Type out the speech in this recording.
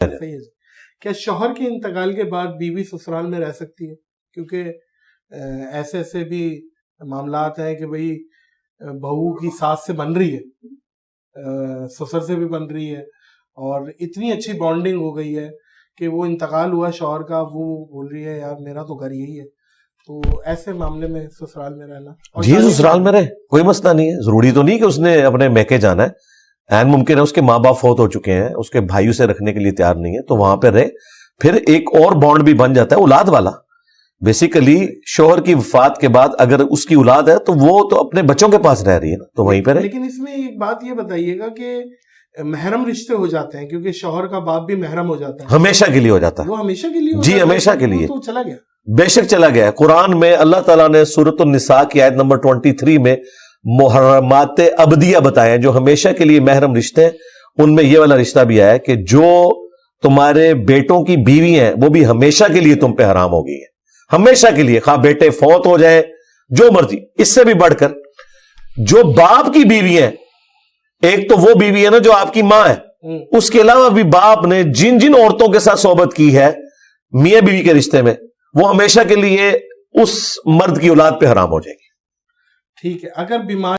صحیح ہے. کیا شوہر کے انتقال کے بعد بیوی سسرال میں رہ سکتی ہے؟ کیونکہ ایسے ایسے بھی معاملات ہیں کہ بھئی بہو کی ساس سے بن رہی ہے، سسر سے بھی بن رہی ہے، اور اتنی اچھی بانڈنگ ہو گئی ہے کہ وہ انتقال ہوا شوہر کا، وہ بول رہی ہے یار میرا تو گھر یہی ہے. تو ایسے معاملے میں سسرال میں رہنا، جی سسرال میں رہے، کوئی مسئلہ نہیں ہے. ضروری تو نہیں کہ اس نے اپنے میکے جانا ہے، عین ممکن ہے اس کے ماں باپ فوت ہو چکے ہیں، اس کے بھائیوں سے رکھنے کے لیے تیار نہیں ہے، تو وہاں پہ رہے. پھر ایک اور بانڈ بھی بن جاتا ہے اولاد والا. بیسیکلی شوہر کی وفات کے بعد اگر اس کی اولاد ہے تو وہ تو اپنے بچوں کے پاس رہ رہی ہے نا، تو وہیں پہ رہے. لیکن اس میں ایک بات یہ بتائیے گا کہ محرم رشتے ہو جاتے ہیں، کیونکہ شوہر کا باپ بھی محرم ہو جاتا ہے. ہمیشہ کے لیے ہو جاتا ہے. وہ ہمیشہ کے لیے جی ہمیشہ کے لیے. تو چلا گیا. بے شک چلا گیا ہے. قرآن میں اللہ تعالیٰ نے سورۃ النساء کی آیت نمبر 23 میں محرمات ابدیہ بتائے ہیں، جو ہمیشہ کے لیے محرم رشتے ہیں. ان میں یہ والا رشتہ بھی آیا ہے کہ جو تمہارے بیٹوں کی بیوی ہیں وہ بھی ہمیشہ کے لیے تم پہ حرام ہو گئی ہیں، ہمیشہ کے لیے، خواہ بیٹے فوت ہو جائیں جو مرضی. اس سے بھی بڑھ کر جو باپ کی بیوی ہیں، ایک تو وہ بیوی ہے نا جو آپ کی ماں ہے، اس کے علاوہ بھی باپ نے جن جن عورتوں کے ساتھ صحبت کی ہے میاں بیوی کے رشتے میں، وہ ہمیشہ کے لیے اس مرد کی اولاد پہ حرام ہو جائے گی. ٹھیک ہے. اگر بیمار